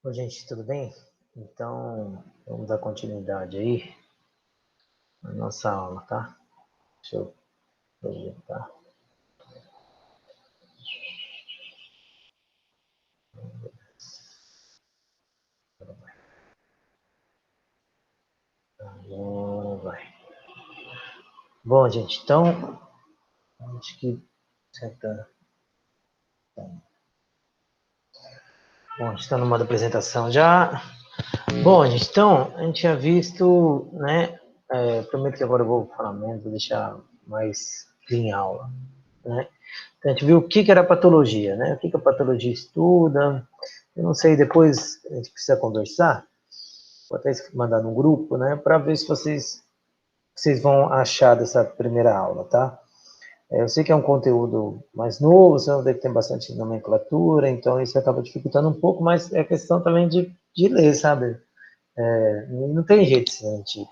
Oi, gente, tudo bem? Então, vamos dar continuidade aí na nossa aula, tá? Deixa eu projetar. Agora vai. Bom, gente, então, acho que certa. Bom, a gente está no modo apresentação já. Bom, gente, então, a gente tinha visto, né? Prometo que agora eu vou falar menos, vou deixar mais em aula, né? Então, a gente viu o que era patologia, né? O que a patologia estuda. Eu não sei, depois a gente precisa conversar. Vou até mandar no grupo, né, para ver se vocês vão achar dessa primeira aula, tá? Eu sei que é um conteúdo mais novo, você não deve ter bastante nomenclatura, então isso acaba dificultando um pouco, mas é questão também de ler, sabe? Não tem jeito, assim, a gente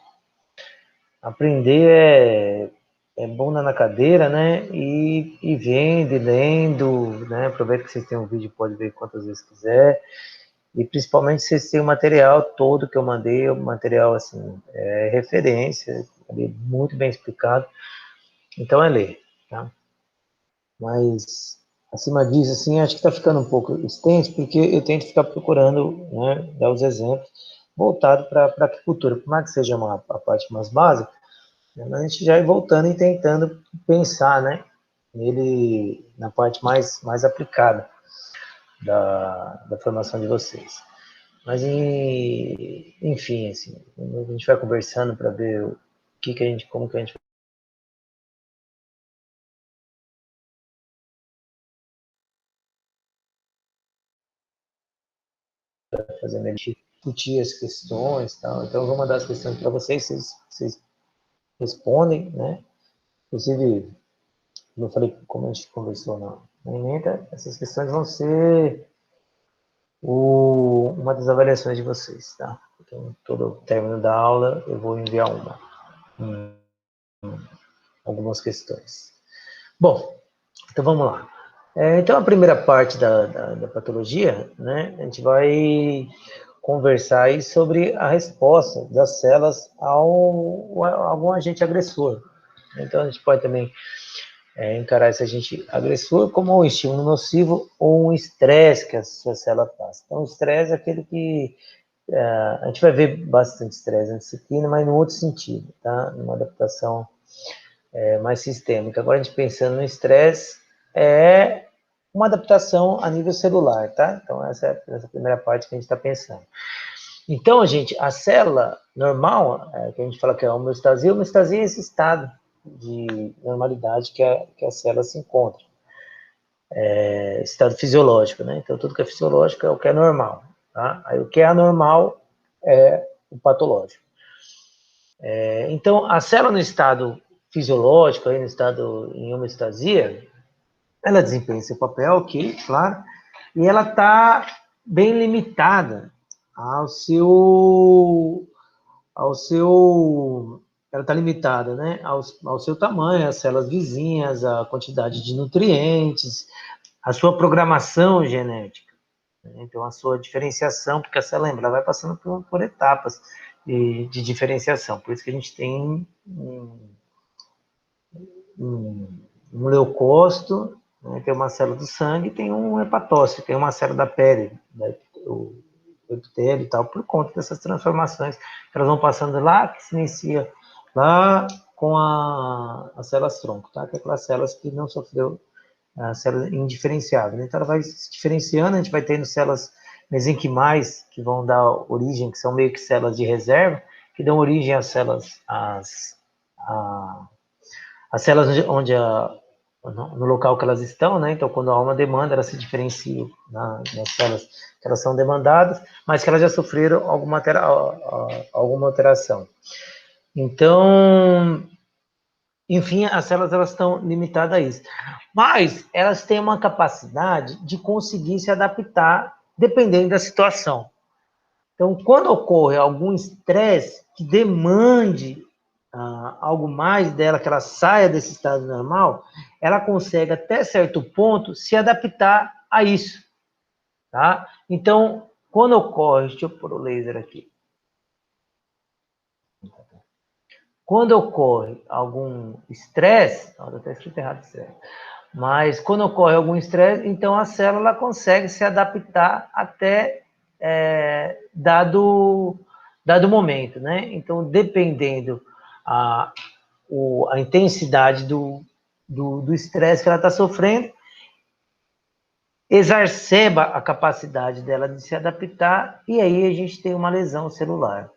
aprender é bom na cadeira, né? E vendo e lendo, né? Aproveita que vocês têm um vídeo, pode ver quantas vezes quiser. E principalmente vocês têm o material todo que eu mandei, o material assim, referência, muito bem explicado. Então é ler, tá? Mas acima disso, assim, acho que está ficando um pouco extenso, porque eu tento ficar procurando, né, dar os exemplos voltado para a aquicultura, por mais que seja a parte mais básica, né, a gente já ir voltando e tentando pensar, né, nele na parte mais aplicada da formação de vocês. Mas, enfim, assim, a gente vai conversando para ver o que a gente, como que a gente vai fazer, né? Discutir as questões e tal. Então, eu vou mandar as questões para vocês, vocês respondem, né? Inclusive, como eu falei, como a gente conversou na emenda, essas questões vão ser uma das avaliações de vocês, tá? Então, todo término da aula, eu vou enviar algumas questões. Bom, então vamos lá. Então, a primeira parte da patologia, né, a gente vai conversar aí sobre a resposta das células a algum agente agressor. Então, a gente pode também encarar esse agente agressor como um estímulo nocivo ou um estresse que a sua célula passa. Então, o estresse é aquele que a gente vai ver bastante estresse na disciplina, mas no outro sentido, tá? Numa adaptação mais sistêmica. Agora, a gente pensando no estresse, é uma adaptação a nível celular, tá? Então, essa é a primeira parte que a gente está pensando. Então, gente, a célula normal, que a gente fala que é a homeostasia é esse estado de normalidade que a célula se encontra. Estado fisiológico, né? Então, tudo que é fisiológico é o que é normal, tá? Aí, o que é anormal é o patológico. Então, a célula no estado fisiológico, aí no estado em homeostasia, ela desempenha seu papel, ok, claro, e ela está bem limitada ao seu, ela está limitada, né, ao seu tamanho, às células vizinhas, à quantidade de nutrientes, a sua programação genética, né? Então a sua diferenciação, porque você lembra, ela vai passando por etapas de diferenciação, por isso que a gente tem um leucócito, né, que é uma célula do sangue, e tem um hepatócito, tem uma célula da pele, o epitélio e tal, por conta dessas transformações que elas vão passando lá, que se inicia lá com as células tronco, tá? Que é aquelas células que não sofreu a célula indiferenciável, né? Então ela vai se diferenciando, a gente vai tendo células mesenquimais que vão dar origem, que são meio que células de reserva, que dão origem às células, as células no local que elas estão, né? Então, quando há uma demanda, elas se diferenciam nas células que elas são demandadas, mas que elas já sofreram alguma alteração. Então, enfim, as células elas estão limitadas a isso. Mas elas têm uma capacidade de conseguir se adaptar dependendo da situação. Então, quando ocorre algum estresse que demande algo mais dela, que ela saia desse estado normal, ela consegue até certo ponto se adaptar a isso, tá? Então, quando ocorre, deixa eu pôr o laser aqui. Quando ocorre algum estresse, está escrito errado estresse, mas quando ocorre algum estresse, então a célula consegue se adaptar até dado momento, né? Então, dependendo a intensidade do estresse que ela está sofrendo, exacerba a capacidade dela de se adaptar e aí a gente tem uma lesão celular.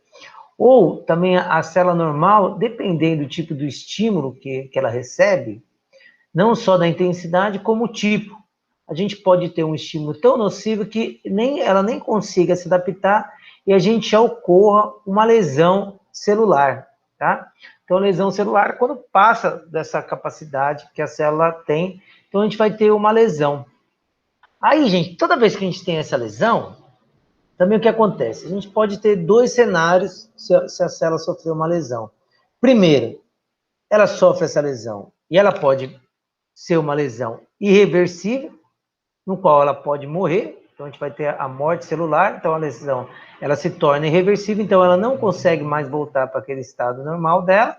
Ou também a célula normal, dependendo do tipo do estímulo que ela recebe, não só da intensidade, como o tipo. A gente pode ter um estímulo tão nocivo que ela nem consiga se adaptar e a gente já ocorra uma lesão celular, tá? Então, a lesão celular, quando passa dessa capacidade que a célula tem, então a gente vai ter uma lesão. Aí, gente, toda vez que a gente tem essa lesão, também o que acontece? A gente pode ter dois cenários se a célula sofreu uma lesão. Primeiro, ela sofre essa lesão e ela pode ser uma lesão irreversível, no qual ela pode morrer, então a gente vai ter a morte celular, então a lesão ela se torna irreversível, então ela não consegue mais voltar para aquele estado normal dela,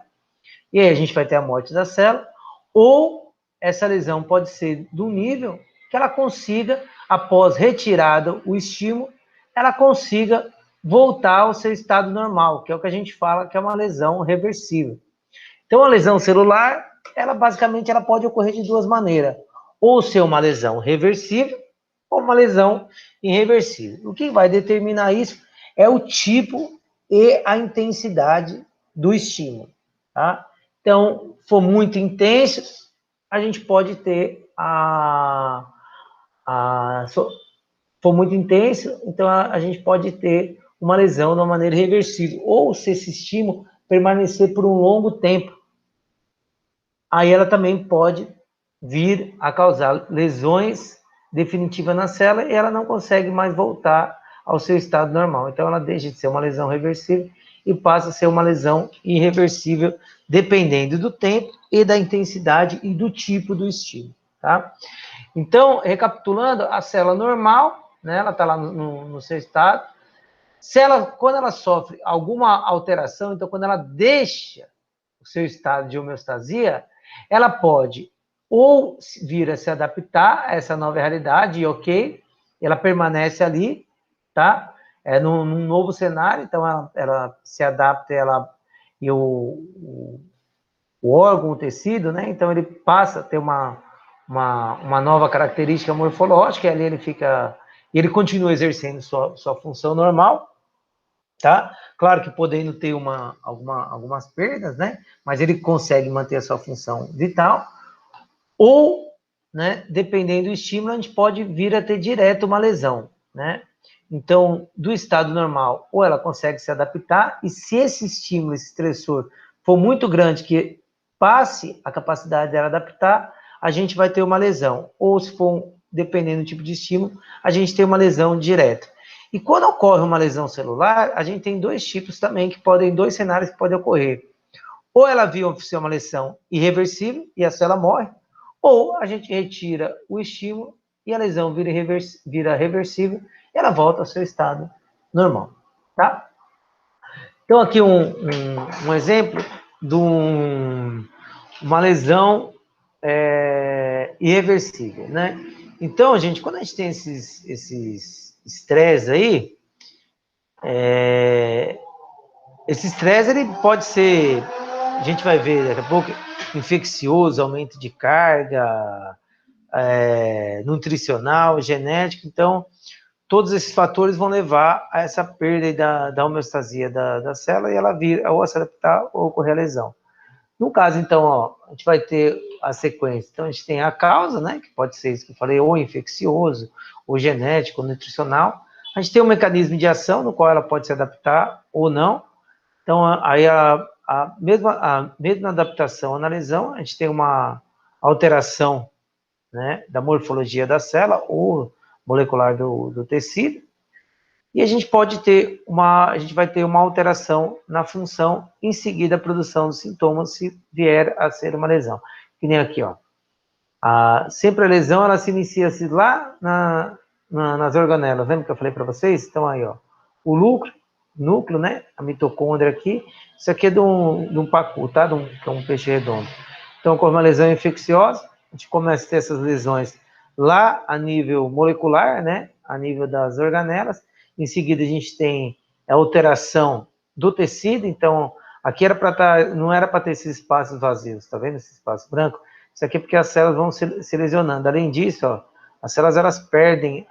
e aí a gente vai ter a morte da célula, ou essa lesão pode ser do nível que ela consiga, após retirado o estímulo, ela consiga voltar ao seu estado normal, que é o que a gente fala que é uma lesão reversível. Então, a lesão celular, ela basicamente ela pode ocorrer de duas maneiras. Ou ser uma lesão reversível, ou uma lesão irreversível. O que vai determinar isso é o tipo e a intensidade do estímulo. Tá? Então, for muito intenso, a gente pode ter for muito intenso, então a gente pode ter uma lesão de uma maneira irreversível. Ou se esse estímulo permanecer por um longo tempo, aí ela também pode vir a causar lesões definitivas na célula e ela não consegue mais voltar ao seu estado normal. Então, ela deixa de ser uma lesão reversível e passa a ser uma lesão irreversível, dependendo do tempo e da intensidade e do tipo do estímulo, tá? Então, recapitulando, a célula normal, né, ela está lá no seu estado. Quando ela sofre alguma alteração, então, quando ela deixa o seu estado de homeostasia, ela pode ou vir a se adaptar a essa nova realidade, e ok, ela permanece ali, tá? Num novo cenário, então ela se adapta, e o órgão, o tecido, né? Então ele passa a ter uma nova característica morfológica, e ali ele continua exercendo sua função normal, tá? Claro que podendo ter algumas perdas, né? Mas ele consegue manter a sua função vital. Ou, né, dependendo do estímulo, a gente pode vir a ter direto uma lesão, né? Então, do estado normal, ou ela consegue se adaptar, e se esse estímulo, esse estressor, for muito grande, que passe a capacidade dela adaptar, a gente vai ter uma lesão. Ou se for, dependendo do tipo de estímulo, a gente tem uma lesão direta. E quando ocorre uma lesão celular, a gente tem dois tipos também, dois cenários que podem ocorrer. Ou ela vira uma lesão irreversível e a célula morre, ou a gente retira o estímulo e a lesão vira reversível e ela volta ao seu estado normal, tá? Então, aqui um exemplo de uma lesão irreversível, né? Então, gente, quando a gente tem esses estresses aí, esse estresse ele pode ser, a gente vai ver daqui a pouco, infeccioso, aumento de carga, nutricional, genético. Então, todos esses fatores vão levar a essa perda da homeostasia da célula e ela vir ou a se adaptar ou ocorrer a lesão. No caso, então, ó, a gente vai ter a sequência. Então, a gente tem a causa, né, que pode ser isso que eu falei, ou infeccioso, ou genético, ou nutricional. A gente tem um mecanismo de ação no qual ela pode se adaptar ou não. Então, aí a mesma adaptação na lesão, a gente tem uma alteração, né, da morfologia da célula ou molecular do tecido, e a gente vai ter uma alteração na função, em seguida a produção dos sintomas, se vier a ser uma lesão. Que nem aqui, ó. Sempre a lesão, ela se inicia lá nas organelas, lembra que eu falei para vocês? Então aí, ó, o núcleo, né, a mitocôndria aqui, isso aqui é de um pacu, tá? Que é um peixe redondo. Então, com uma lesão infecciosa, a gente começa a ter essas lesões lá a nível molecular, né, a nível das organelas. Em seguida, a gente tem a alteração do tecido. Então, aqui era para não era para ter esses espaços vazios, tá vendo esse espaço branco? Isso aqui é porque as células vão se lesionando. Além disso, ó, as células elas perdem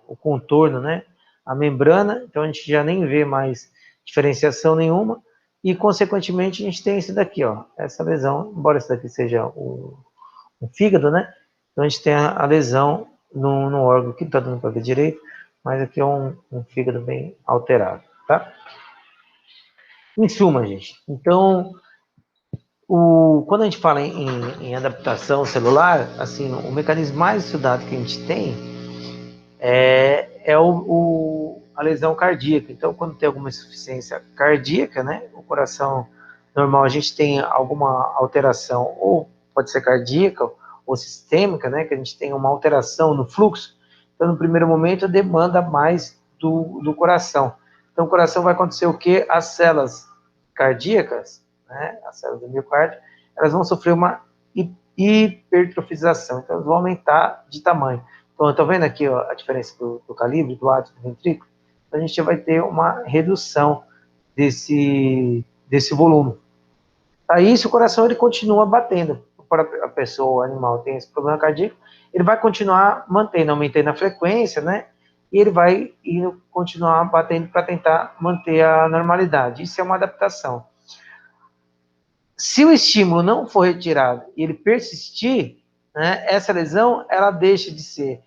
o contorno, né, a membrana, então a gente já nem vê mais diferenciação nenhuma. E, consequentemente, a gente tem esse daqui, ó, essa lesão, embora esse daqui seja o fígado, né? Então, a gente tem a lesão no órgão que não está dando para ver direito, mas aqui é um fígado bem alterado, tá? Em suma, gente, então, quando a gente fala em adaptação celular, assim, o mecanismo mais estudado que a gente tem é a lesão cardíaca. Então, quando tem alguma insuficiência cardíaca, né, o coração normal, a gente tem alguma alteração, ou pode ser cardíaca ou sistêmica, né, que a gente tem uma alteração no fluxo. Então, no primeiro momento, demanda mais do coração. Então, o coração vai acontecer o quê? As células cardíacas, né, as células do miocárdio, elas vão sofrer uma hipertrofização, então elas vão aumentar de tamanho. Então, estou vendo aqui ó, a diferença do calibre, do átrio, do ventrículo. A gente vai ter uma redução desse volume. Aí, se o coração ele continua batendo, para a pessoa, o animal tem esse problema cardíaco, ele vai continuar mantendo, aumentando a frequência, né? E ele vai continuar batendo para tentar manter a normalidade. Isso é uma adaptação. Se o estímulo não for retirado e ele persistir, né, essa lesão ela deixa de ser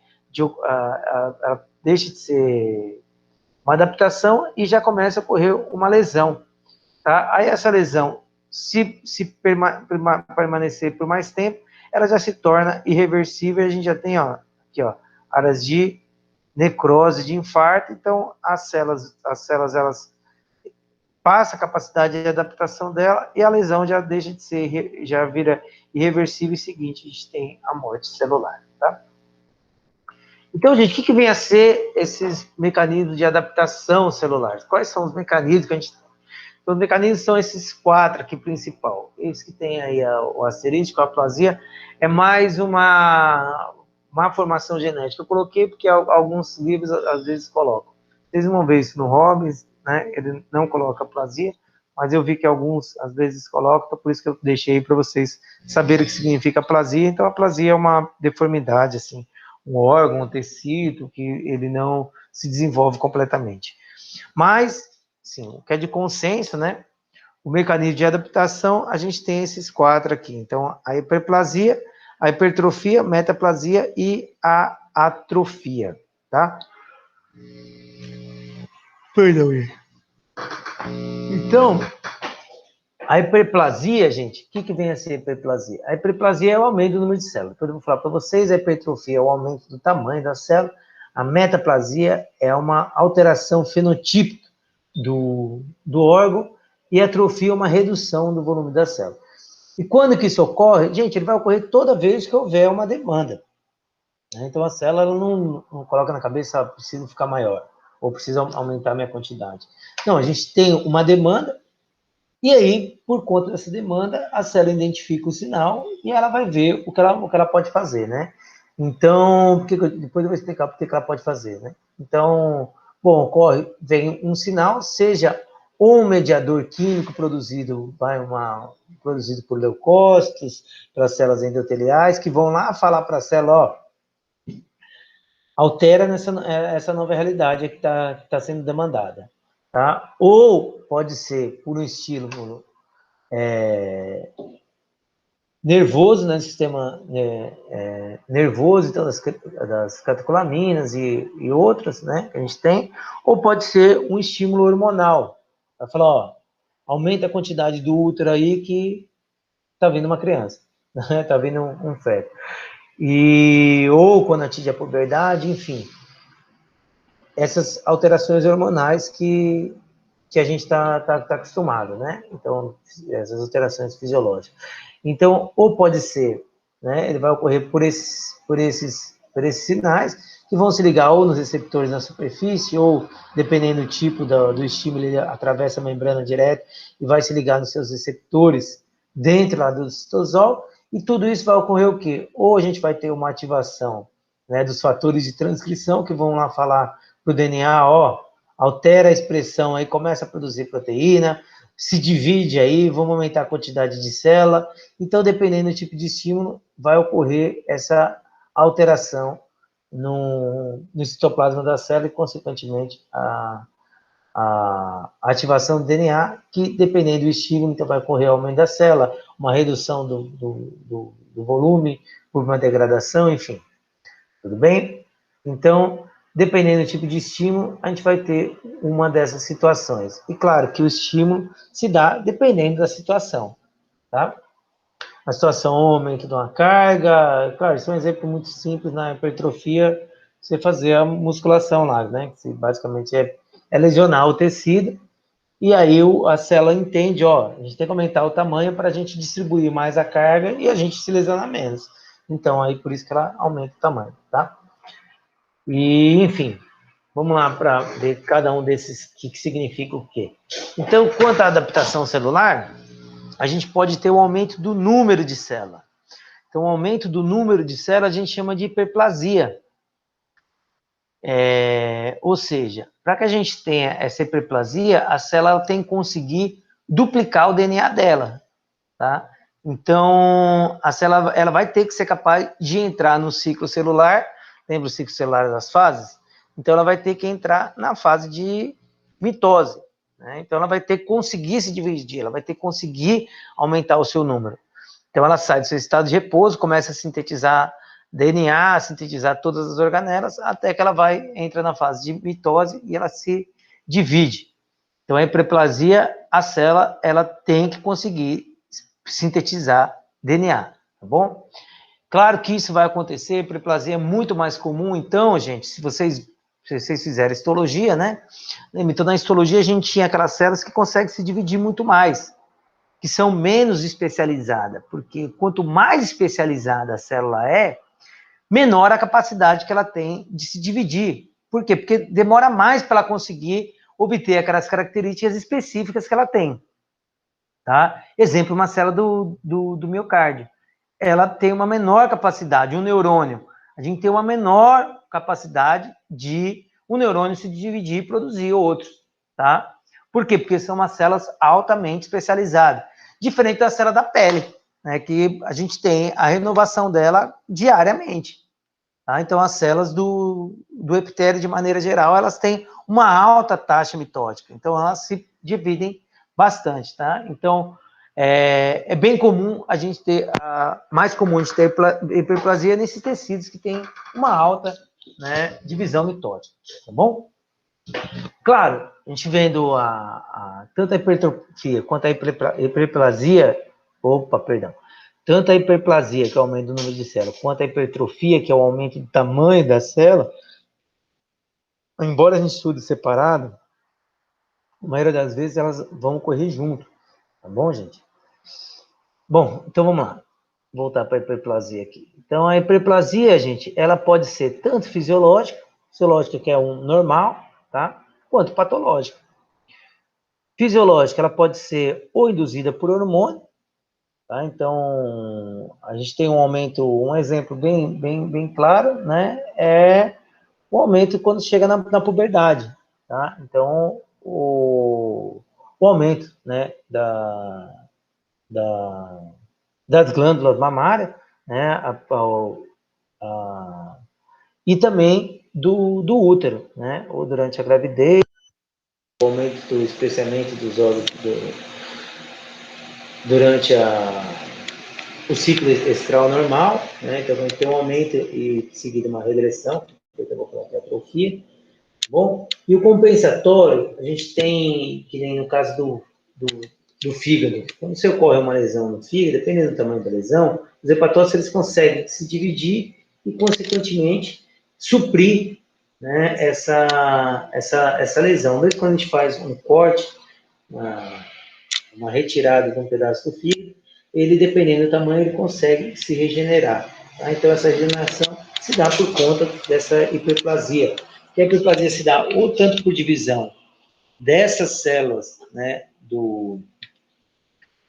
uma adaptação e já começa a ocorrer uma lesão. Tá? Aí essa lesão, se permanecer por mais tempo, ela já se torna irreversível. A gente já tem aqui áreas de necrose, de infarto. Então as células elas passa a capacidade de adaptação dela e a lesão já deixa de ser, já vira irreversível e seguinte, a gente tem a morte celular, tá? Então, gente, o que vem a ser esses mecanismos de adaptação celular? Quais são os mecanismos que a gente tem? Então, os mecanismos são esses 4 aqui principal. Esse que tem aí o asterístico, a aplasia, é mais uma formação genética. Eu coloquei porque alguns livros às vezes colocam. Vocês vão ver isso no Robbins, né? Ele não coloca aplasia, mas eu vi que alguns às vezes colocam, então por isso que eu deixei para vocês saberem o que significa aplasia. Então, a aplasia é uma deformidade, assim, um órgão, um tecido que ele não se desenvolve completamente. Mas, sim, o que é de consenso, né? O mecanismo de adaptação, a gente tem esses 4 aqui. Então, a hiperplasia, a hipertrofia, metaplasia e a atrofia, tá? Perdão, gente. Então, a hiperplasia, gente, o que vem a ser a hiperplasia? A hiperplasia é o aumento do número de células. Então, eu vou falar para vocês, a hipertrofia é o aumento do tamanho da célula, a metaplasia é uma alteração fenotípica do órgão e a atrofia é uma redução do volume da célula. E quando que isso ocorre? Gente, ele vai ocorrer toda vez que houver uma demanda. Então, a célula não coloca na cabeça, preciso ficar maior, ou preciso aumentar a minha quantidade. Não, a gente tem uma demanda, e aí, por conta dessa demanda, a célula identifica o sinal e ela vai ver o que ela pode fazer, né? Então, depois eu vou explicar o que ela pode fazer, né? Então, bom, vem um sinal, seja um mediador químico produzido por leucócitos, pelas células endoteliais, que vão lá falar para a célula, ó, altera essa nova realidade que tá sendo demandada, tá? Ou pode ser por um estímulo nervoso, né, sistema nervoso, então das catecolaminas e outras, né, que a gente tem, ou pode ser um estímulo hormonal. Vai falar, ó, aumenta a quantidade do útero aí que tá vindo uma criança, né, tá vindo um feto. Ou quando atinge a puberdade, enfim. Essas alterações hormonais que a gente está acostumado, né? Então, essas alterações fisiológicas. Então, ou pode ser, né? Ele vai ocorrer por esses sinais, que vão se ligar ou nos receptores na superfície, ou, dependendo do tipo do estímulo, ele atravessa a membrana direto e vai se ligar nos seus receptores dentro lá do citosol, e tudo isso vai ocorrer o quê? Ou a gente vai ter uma ativação, né, dos fatores de transcrição, que vão lá falar para o DNA, ó, altera a expressão aí, começa a produzir proteína, se divide aí, vamos aumentar a quantidade de célula. Então, dependendo do tipo de estímulo, vai ocorrer essa alteração no citoplasma da célula e, consequentemente, a ativação do DNA, que, dependendo do estímulo, então vai ocorrer aumento da célula, uma redução do volume por uma degradação, enfim. Tudo bem? Então, dependendo do tipo de estímulo, a gente vai ter uma dessas situações. E claro que o estímulo se dá dependendo da situação, tá? A situação, o aumento de uma carga, claro, isso é um exemplo muito simples na hipertrofia, você fazer a musculação lá, né? Que basicamente é lesionar o tecido, e aí a célula entende, ó, a gente tem que aumentar o tamanho para a gente distribuir mais a carga e a gente se lesionar menos. Então, aí por isso que ela aumenta o tamanho, tá? E, enfim, vamos lá para ver cada um desses, o que significa o quê. Então, quanto à adaptação celular, a gente pode ter um aumento do número de células. Então, o aumento do número de células a gente chama de hiperplasia. Ou seja, para que a gente tenha essa hiperplasia, a célula tem que conseguir duplicar o DNA dela, tá? Então, a célula ela vai ter que ser capaz de entrar no ciclo celular, lembra o ciclo celular das fases? Então, ela vai ter que entrar na fase de mitose, né? Então, ela vai ter que conseguir se dividir, ela vai ter que conseguir aumentar o seu número. Então, ela sai do seu estado de repouso, começa a sintetizar DNA, a sintetizar todas as organelas, até que ela entra na fase de mitose e ela se divide. Então, a hiperplasia, a célula, ela tem que conseguir sintetizar DNA, tá bom? Claro que isso vai acontecer, a hiperplasia é muito mais comum, então, gente, se vocês fizerem histologia, né? Então, na histologia, a gente tinha aquelas células que conseguem se dividir muito mais, que são menos especializadas, porque quanto mais especializada a célula menor a capacidade que ela tem de se dividir. Por quê? Porque demora mais para ela conseguir obter aquelas características específicas que ela tem. Tá? Exemplo, uma célula do miocárdio. Ela tem uma menor capacidade, um neurônio. A gente tem uma menor capacidade de um neurônio se dividir e produzir outros. Tá? Por quê? Porque são umas células altamente especializadas. Diferente da célula da pele, né, que a gente tem a renovação dela diariamente. Tá? Então, as células do epitélio, de maneira geral, elas têm uma alta taxa mitótica. Então, elas se dividem bastante. Tá? Então, é bem comum a gente ter, mais comum a gente ter hiperplasia nesses tecidos que têm uma alta, né, divisão mitótica. Tá bom? Claro, a gente vendo tanto a hipertrofia quanto a hiperplasia, tanto a hiperplasia, que é o aumento do número de células, quanto a hipertrofia, que é o aumento do tamanho da célula, embora a gente estude separado, a maioria das vezes elas vão ocorrer junto, tá bom, gente? Bom, então vamos lá, voltar para a hiperplasia aqui. Então, a hiperplasia, gente, ela pode ser tanto fisiológica que é um normal, tá? Quanto patológica. Fisiológica, ela pode ser ou induzida por hormônio, tá? Então, a gente tem um aumento, um exemplo bem claro, né? É o aumento quando chega na puberdade, tá? Então, o aumento, né, das glândulas mamárias, né? E também do útero, né? Ou durante a gravidez, o aumento, especialmente dos órgãos durante o ciclo estral normal, né? Então, a gente tem um aumento e em seguida uma regressão, que eu vou falar que é atrofia. Bom, e o compensatório, a gente tem, que nem no caso do fígado, quando se ocorre uma lesão no fígado, dependendo do tamanho da lesão, os hepatócitos eles conseguem se dividir e, consequentemente, suprir, né, essa lesão. Mesmo quando a gente faz um corte, uma retirada de um pedaço do fígado, ele, dependendo do tamanho, ele consegue se regenerar. Tá? Então, essa regeneração se dá por conta dessa hiperplasia. Que a hiperplasia se dá ou tanto por divisão dessas células, né,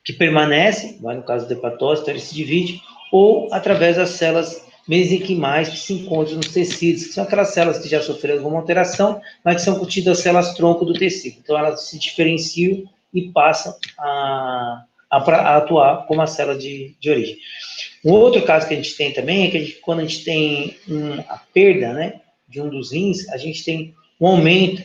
que permanecem, no caso do hepatócito, ele se divide, ou através das células mesenquimais que se encontram nos tecidos, que são aquelas células que já sofreram alguma alteração, mas que são contidas as células tronco do tecido. Então, elas se diferenciam e passam a atuar como a célula de origem. Um outro caso que a gente tem também é que quando a gente tem a perda, né, de um dos rins, a gente tem um aumento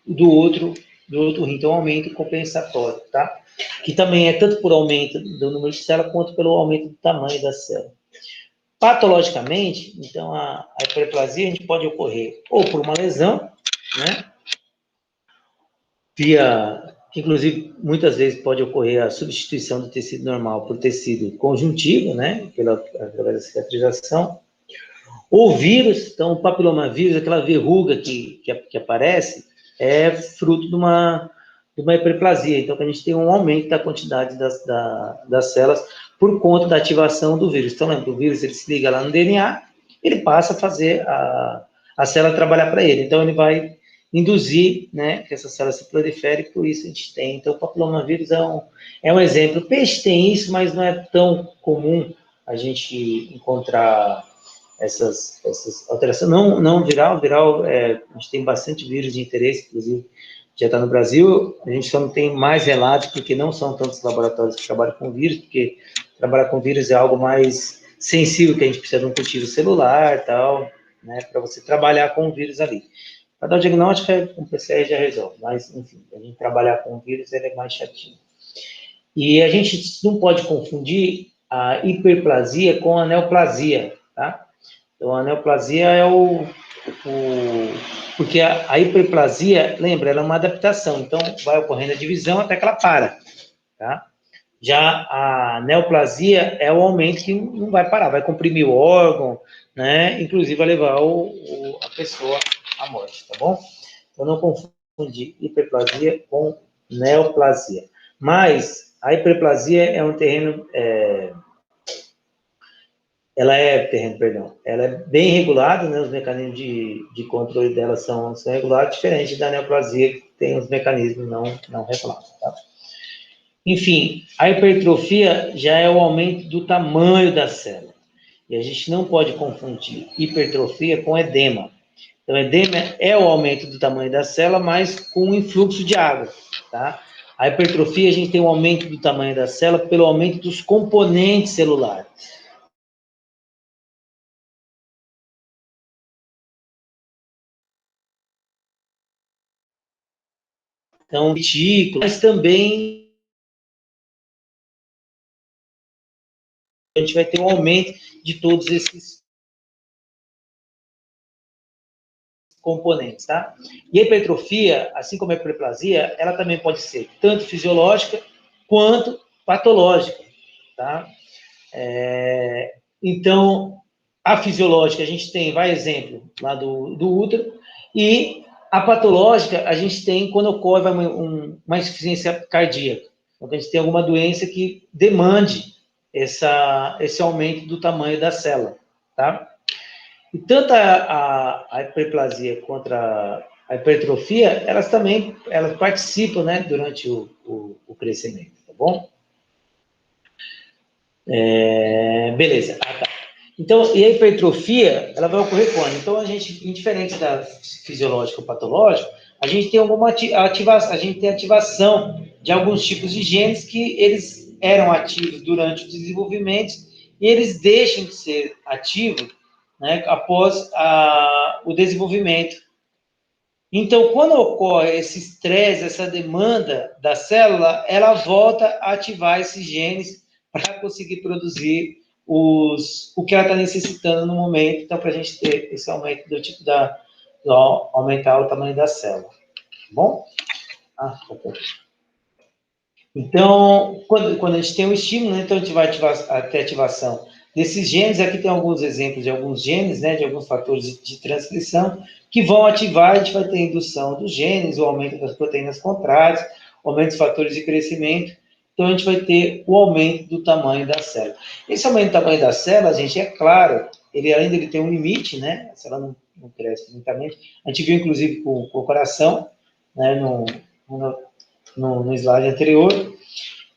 do outro rim, então um aumento compensatório, tá? Que também é tanto por aumento do número de células quanto pelo aumento do tamanho da célula. Patologicamente, então, a hiperplasia a gente pode ocorrer ou por uma lesão, né, inclusive, muitas vezes pode ocorrer a substituição do tecido normal por tecido conjuntivo, né, através da cicatrização, ou vírus. Então, o papilomavírus, aquela verruga que aparece, é fruto de uma hiperplasia. Então, a gente tem um aumento da quantidade das células por conta da ativação do vírus. Então, lembra, o vírus ele se liga lá no DNA, ele passa a fazer a célula trabalhar para ele. Então, ele vai induzir, né, que essa célula se prolifere, por isso a gente tem. Então, o papilomavírus é um exemplo. O peixe tem isso, mas não é tão comum a gente encontrar essas alterações. Não viral, a gente tem bastante vírus de interesse, inclusive já está no Brasil, a gente só não tem mais relatos, porque não são tantos laboratórios que trabalham com vírus, porque trabalhar com vírus é algo mais sensível, que a gente precisa de um cultivo celular e tal, né, para você trabalhar com o vírus ali. Para dar o diagnóstico, com PCR já resolve, mas, enfim, a gente trabalhar com o vírus, ele é mais chatinho. E a gente não pode confundir a hiperplasia com a neoplasia, tá? Então, a neoplasia é porque a hiperplasia, lembra, ela é uma adaptação, então vai ocorrendo a divisão até que ela para, tá? Já a neoplasia é o aumento que não vai parar, vai comprimir o órgão, né? Inclusive vai levar a pessoa à morte, tá bom? Então, não confundir hiperplasia com neoplasia. Mas a hiperplasia é um terreno... ela é bem regulada, né? Os mecanismos de controle dela são regulados, diferente da neoplasia, que tem os mecanismos não regulados, tá? Enfim, a hipertrofia já é o aumento do tamanho da célula. E a gente não pode confundir hipertrofia com edema. Então, edema é o aumento do tamanho da célula, mas com um influxo de água, tá? A hipertrofia, a gente tem um aumento do tamanho da célula pelo aumento dos componentes celulares. Então, retículo, mas também a gente vai ter um aumento de todos esses componentes, tá? E a hipertrofia, assim como a hiperplasia, ela também pode ser tanto fisiológica quanto patológica, tá? Então, a fisiológica, a gente tem, vai exemplo, lá do útero, e a patológica, a gente tem quando ocorre uma insuficiência cardíaca. Então, a gente tem alguma doença que demande esse aumento do tamanho da célula, tá? E tanto a hiperplasia quanto a hipertrofia, elas participam, né, durante o crescimento, tá bom? Beleza. Tá. Então, e a hipertrofia, ela vai ocorrer quando? Então, a gente, indiferente da fisiológica ou patológica, a gente tem ativação de alguns tipos de genes que eles eram ativos durante o desenvolvimento e eles deixam de ser ativos, né, após o desenvolvimento. Então, quando ocorre esse estresse, essa demanda da célula, ela volta a ativar esses genes para conseguir produzir o que ela está necessitando no momento, então, para a gente ter esse aumento aumentar o tamanho da célula. Tá bom? Tá bom. Então, quando a gente tem um estímulo, né, então a gente vai ter ativação desses genes. Aqui tem alguns exemplos de alguns genes, né, de alguns fatores de transcrição, que vão ativar. A gente vai ter a indução dos genes, o aumento das proteínas contrárias, o aumento dos fatores de crescimento. Então, a gente vai ter o aumento do tamanho da célula. Esse aumento do tamanho da célula, gente, é claro ele tem um limite, né? A célula não cresce infinitamente. A gente viu, inclusive, com o coração, né? No slide anterior.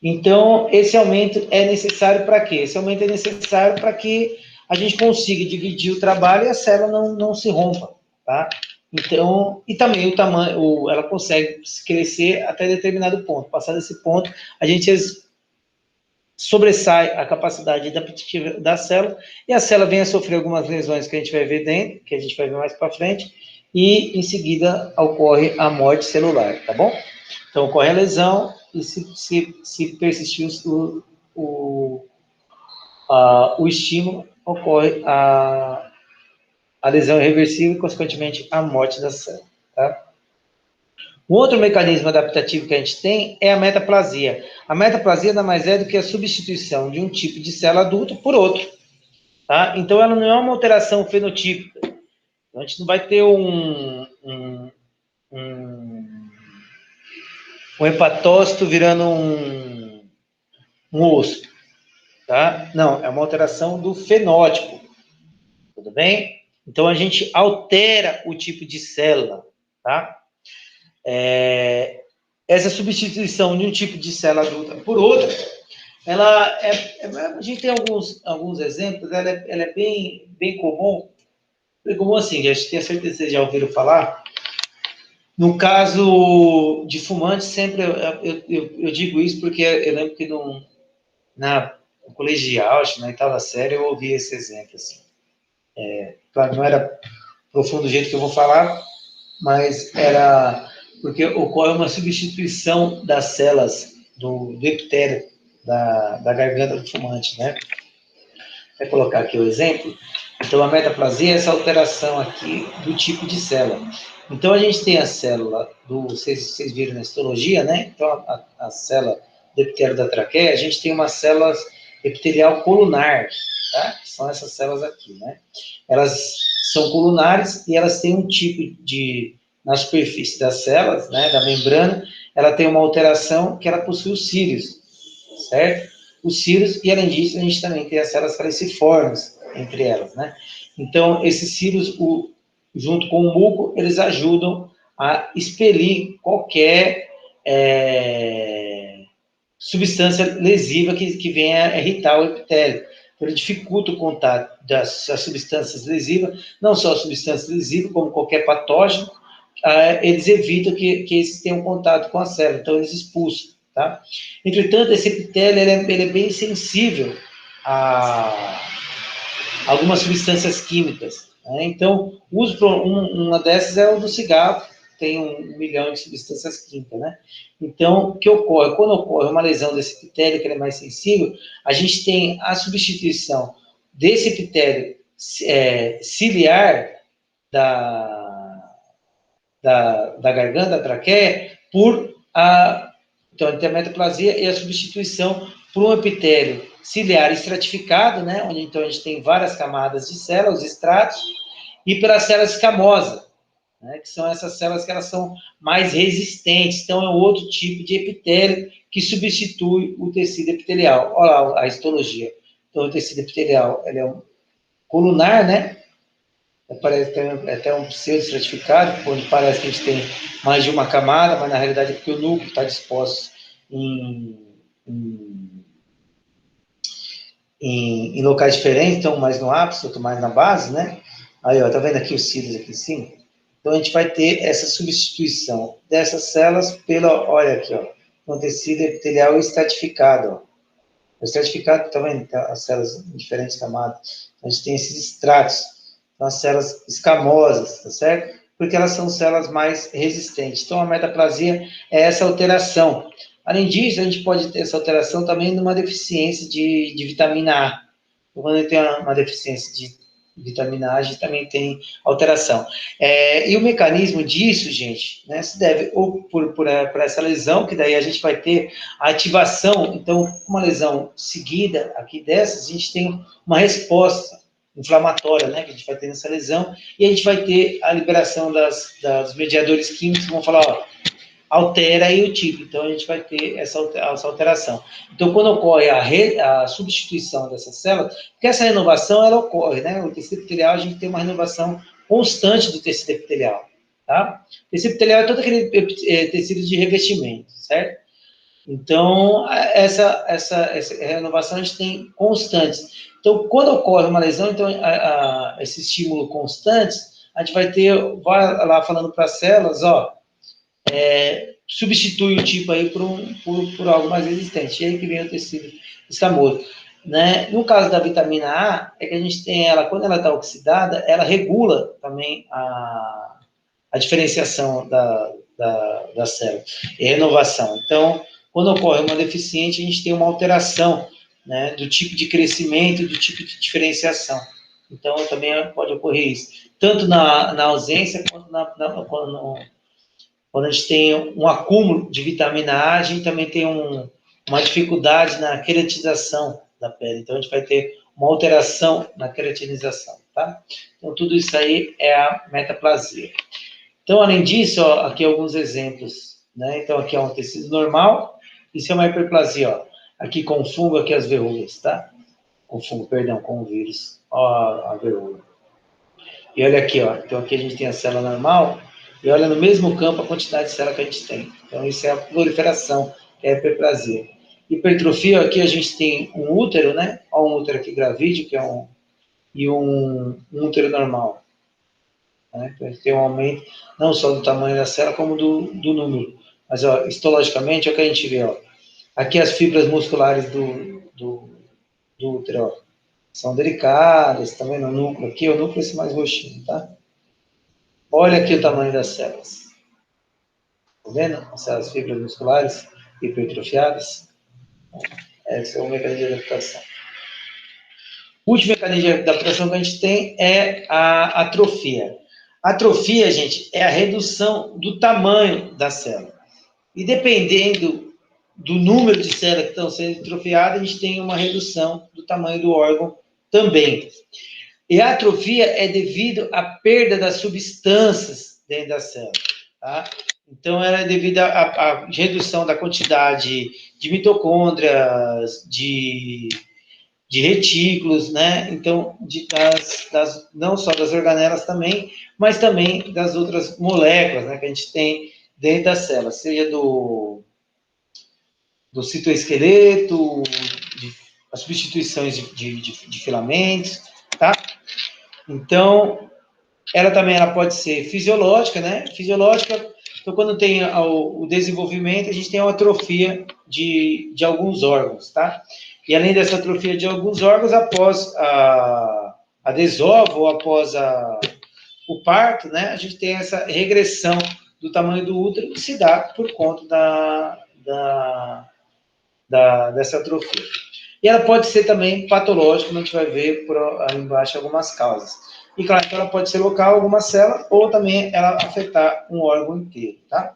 Então, esse aumento é necessário para quê? Esse aumento é necessário para que a gente consiga dividir o trabalho e a célula não se rompa, tá? Então, e também o tamanho, ela consegue crescer até determinado ponto. Passado desse ponto, a gente sobressai a capacidade adaptativa da célula e a célula vem a sofrer algumas lesões que a gente vai ver dentro, que a gente vai ver mais para frente, e em seguida ocorre a morte celular, tá bom? Então, ocorre a lesão e se persistir o estímulo, ocorre a lesão irreversível e, consequentemente, a morte da célula, tá? Um outro mecanismo adaptativo que a gente tem é a metaplasia. A metaplasia nada mais é do que a substituição de um tipo de célula adulta por outro, tá? Então, ela não é uma alteração fenotípica. Então, a gente não vai ter um hepatócito virando um osso, tá? Não, é uma alteração do fenótipo, tudo bem? Então, a gente altera o tipo de célula, tá? Essa substituição de um tipo de célula adulta por outra, a gente tem alguns exemplos, ela é bem comum, assim, acho que tenho certeza que vocês já ouviram falar. No caso de fumantes, sempre eu digo isso porque eu lembro que no colegial, acho que na oitava série, eu ouvi esse exemplo. Assim. Claro, não era profundo do jeito que eu vou falar, mas era porque ocorre uma substituição das células do epitélio da garganta do fumante, né? Vou colocar aqui o exemplo. Então, a metaplasia é essa alteração aqui do tipo de célula. Então, a gente tem a célula vocês viram na histologia, né? Então, a célula do epitélio da traqueia, a gente tem uma célula epitelial colunar, tá? Que são essas células aqui, né? Elas são colunares e elas têm um tipo na superfície das células, né? Da membrana, ela tem uma alteração que ela possui os cílios, certo? Os cílios, e além disso, a gente também tem as células falciformes entre elas, né? Então, esses cílios, junto com o muco, eles ajudam a expelir qualquer substância lesiva que venha a irritar o epitélio. Então, ele dificulta o contato das substâncias lesivas, não só a substância lesiva, como qualquer patógeno, eles evitam que esses tenham contato com a célula, então eles expulsam. Tá? Entretanto, esse epitélio ele é bem sensível a algumas substâncias químicas. Né? Então, uma dessas é o do cigarro, tem 1 milhão de substâncias químicas. Né? Então, o que ocorre? Quando ocorre uma lesão desse epitélio, que ele é mais sensível, a gente tem a substituição desse epitélio ciliar da garganta, da traqueia, por então, a metaplasia e a substituição por um epitélio ciliar estratificado, né, onde então a gente tem várias camadas de células, estratos, e pela célula escamosa, né, que são essas células que elas são mais resistentes. Então, é um outro tipo de epitélio que substitui o tecido epitelial. Olha lá a histologia. Então, o tecido epitelial ele é um colunar, né? Parece que é até um pseudo-estratificado, onde parece que a gente tem mais de uma camada, mas na realidade é porque o núcleo está disposto em locais diferentes, então mais no ápice, outro mais na base, né? Aí, ó, tá vendo aqui os cílios aqui em cima? Então, a gente vai ter essa substituição dessas células pela, olha aqui, ó, um tecido epitelial estratificado, ó. O estratificado, tá vendo? As células em diferentes camadas. Então, a gente tem esses estratos. São as células escamosas, tá certo? Porque elas são células mais resistentes. Então, a metaplasia é essa alteração. Além disso, a gente pode ter essa alteração também numa deficiência de vitamina A. Então, quando a gente tem uma deficiência de vitamina A, a gente também tem alteração. E o mecanismo disso, gente, né, se deve ou por essa lesão, que daí a gente vai ter a ativação. Então, uma lesão seguida aqui dessas, a gente tem uma resposta inflamatória, né, que a gente vai ter nessa lesão, e a gente vai ter a liberação dos mediadores químicos que vão falar, ó, altera aí o tipo. Então, a gente vai ter essa alteração. Então, quando ocorre a substituição dessas células, porque essa renovação, ela ocorre, né? O tecido epitelial, a gente tem uma renovação constante do tecido epitelial, tá? O tecido epitelial é todo aquele tecido de revestimento, certo? Então, essa renovação a gente tem constantes. Então, quando ocorre uma lesão, então, esse estímulo constante, a gente vai lá falando para as células, ó, substitui o tipo aí por algo mais resistente. E aí que vem o tecido escamoso. Né? No caso da vitamina A, é que a gente tem ela, quando ela está oxidada, ela regula também a diferenciação da célula e a renovação. Então, quando ocorre uma deficiência, a gente tem uma alteração, né, do tipo de crescimento e do tipo de diferenciação. Então, também pode ocorrer isso. Tanto na ausência, quanto quando a gente tem um acúmulo de vitamina A, a gente também tem uma dificuldade na queratização da pele. Então, a gente vai ter uma alteração na queratinização, tá? Então, tudo isso aí é a metaplasia. Então, além disso, ó, aqui alguns exemplos, né? Então, aqui é um tecido normal, isso é uma hiperplasia, ó. Aqui com fungo, aqui as verrugas, tá? Com fungo, perdão, com o vírus, ó, a verruga. E olha aqui, ó, então aqui a gente tem a célula normal, e olha no mesmo campo a quantidade de célula que a gente tem. Então, isso é a proliferação, que é a hiperplasia. Hipertrofia, aqui a gente tem um útero, né? Ó, um útero aqui gravídeo, que é um útero normal. Né? Então, a gente tem um aumento não só do tamanho da célula, como do número. Mas, ó, histologicamente, é o que a gente vê, ó. Aqui as fibras musculares do útero, ó, são delicadas, também no núcleo aqui, o núcleo é esse mais roxinho, tá? Olha aqui o tamanho das células. Tá vendo? Essas fibras musculares hipertrofiadas. Esse é o mecanismo de adaptação. O último mecanismo de adaptação que a gente tem é a atrofia. A atrofia, gente, é a redução do tamanho da célula. E dependendo do número de células que estão sendo atrofiadas, a gente tem uma redução do tamanho do órgão também. E a atrofia é devido à perda das substâncias dentro da célula, tá? Então, ela é devido à redução da quantidade de mitocôndrias, de retículos, né? Então, não só das organelas também, mas também das outras moléculas, né, que a gente tem dentro da célula, seja do citoesqueleto, as substituições de filamentos, tá? Então, ela pode ser fisiológica, né? Fisiológica, então, quando tem o desenvolvimento, a gente tem uma atrofia de alguns órgãos, tá? E além dessa atrofia de alguns órgãos, após a desova ou após o parto, né? A gente tem essa regressão do tamanho do útero que se dá por conta dessa atrofia. E ela pode ser também patológica, como a gente vai ver ali embaixo algumas causas. E claro, então ela pode ser local, alguma célula, ou também ela afetar um órgão inteiro, tá?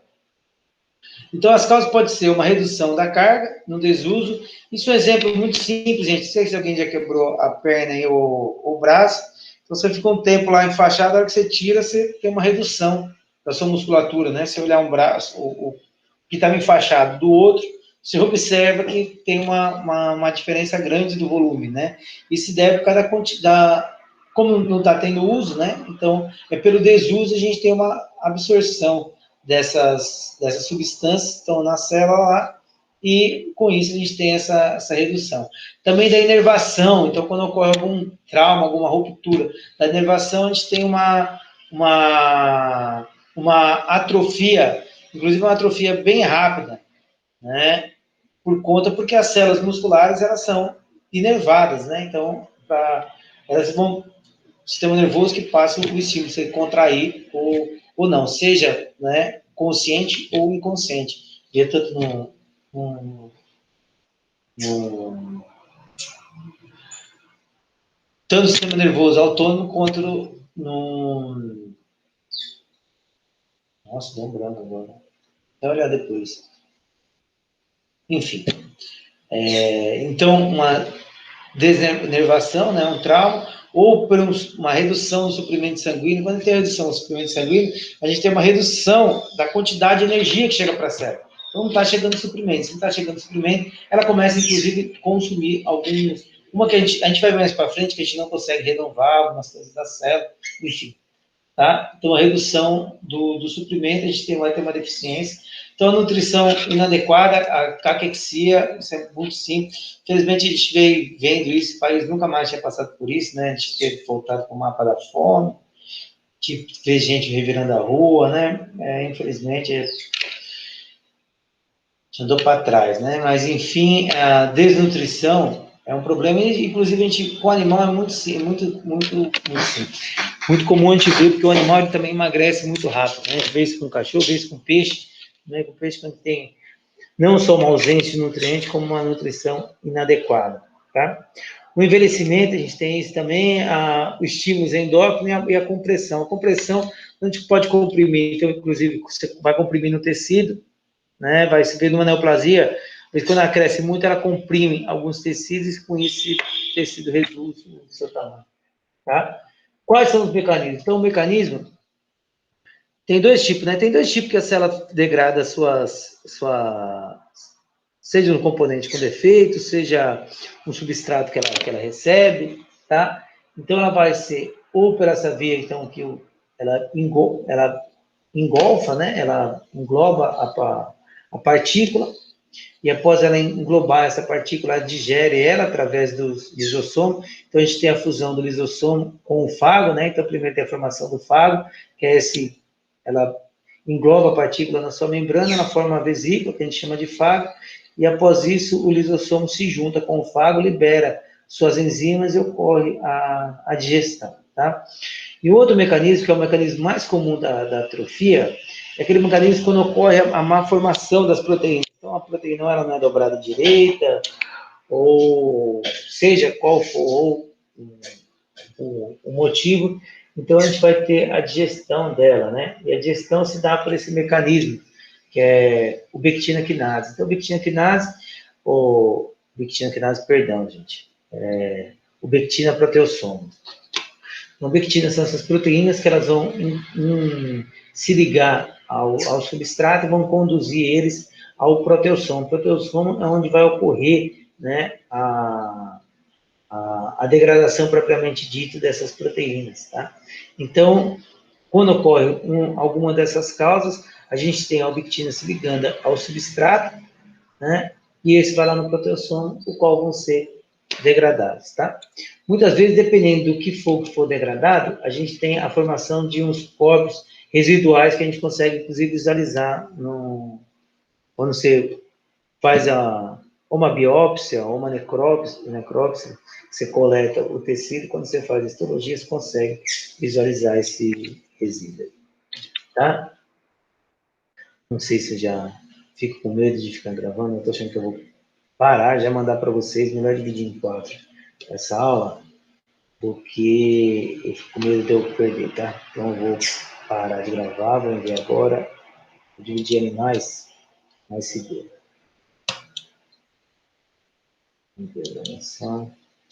Então, as causas podem ser uma redução da carga no desuso. Isso é um exemplo muito simples, gente. Não sei se alguém já quebrou a perna e o braço. Então, você fica um tempo lá enfaixado, a hora que você tira, você tem uma redução da sua musculatura, né? Se olhar um braço, o que estava enfaixado do outro, você observa que tem uma diferença grande do volume, né? E se deve por causa da quantidade, como não está tendo uso, né? Então, pelo desuso, a gente tem uma absorção dessas substâncias que estão na célula lá, e com isso a gente tem essa redução. Também da inervação, então quando ocorre algum trauma, alguma ruptura da inervação, a gente tem uma atrofia, inclusive uma atrofia bem rápida, né? Porque as células musculares, elas são inervadas, né? Então, elas vão, o sistema nervoso que passa o estímulo, se contrair ou não, seja, né, consciente ou inconsciente, tanto tanto no sistema nervoso autônomo quanto no nossa, deu um branco agora. Vai olhar depois. Enfim. Então, uma desenervação, né, um trauma, ou por uma redução do suprimento sanguíneo. Quando tem redução do suprimento sanguíneo, a gente tem uma redução da quantidade de energia que chega para a célula. Então, não está chegando suprimento. Se não está chegando suprimento, ela começa, inclusive, a consumir alguns... Uma que a gente vai ver mais para frente, que a gente não consegue renovar algumas coisas da célula, enfim. Tá? Então, a redução do suprimento, a gente vai ter uma deficiência. Então, a nutrição inadequada, a caquexia, isso é muito simples. Infelizmente, a gente veio vendo isso, o país nunca mais tinha passado por isso, né? A gente teve voltado para o mapa da fome, fez gente revirando a rua, né? Infelizmente, andou para trás, né? Mas, enfim, a desnutrição é um problema, e, inclusive, a gente, com o animal é muito simples. Muito comum a gente ver, porque o animal ele também emagrece muito rápido, né? A gente vê isso com cachorro, vê isso com peixe, né? Com peixe quando tem não só uma ausência de nutriente, como uma nutrição inadequada, tá? O envelhecimento, a gente tem isso também, os estímulos endócrinos e a compressão. A compressão, a gente pode comprimir, então, inclusive, você vai comprimir no tecido, né? Vai se ver numa neoplasia, mas quando ela cresce muito, ela comprime alguns tecidos e com isso o tecido reduz o seu tamanho, tá? Quais são os mecanismos? Então, o mecanismo tem dois tipos, né? Tem dois tipos que a célula degrada seja um componente com defeito, seja um substrato que ela recebe, tá? Então, ela vai ser ou por essa via, então, ela engolfa, né? Ela engloba a partícula, e após ela englobar essa partícula, ela digere ela através do lisossomo. Então, a gente tem a fusão do lisossomo com o fago, né? Então, primeiro tem a formação do fago, que é ela engloba a partícula na sua membrana, na forma uma vesícula, que a gente chama de fago, e após isso, o lisossomo se junta com o fago, libera suas enzimas e ocorre a digestão, tá? E o outro mecanismo, que é o mecanismo mais comum da atrofia, é aquele mecanismo quando ocorre a má formação das proteínas. Então, a proteína ela não é dobrada direita, ou seja qual for o motivo, então a gente vai ter a digestão dela, né? E a digestão se dá por esse mecanismo, que é o bectina-quinase. Então, perdão, gente, o bectina-proteossomo. Então, bectina são essas proteínas que elas vão se ligar ao substrato e vão conduzir eles ao proteossomo. O proteossomo é onde vai ocorrer, né, a degradação propriamente dita dessas proteínas, tá? Então, quando ocorre alguma dessas causas, a gente tem a albictina se ligando ao substrato, né? E esse vai lá no proteossomo, o qual vão ser degradados, tá? Muitas vezes, dependendo do que for degradado, a gente tem a formação de uns corpos residuais que a gente consegue, inclusive, visualizar quando você faz uma biópsia ou uma necrópsia, você coleta o tecido, quando você faz histologia, você consegue visualizar esse resíduo, tá? Não sei se eu já fico com medo de ficar gravando, eu estou achando que eu vou parar, já mandar para vocês, melhor dividir em 4 essa aula, porque eu fico com medo de eu perder, tá? Então eu vou parar de gravar, vou enviar agora, vou dividir animais mais seguro. Programação.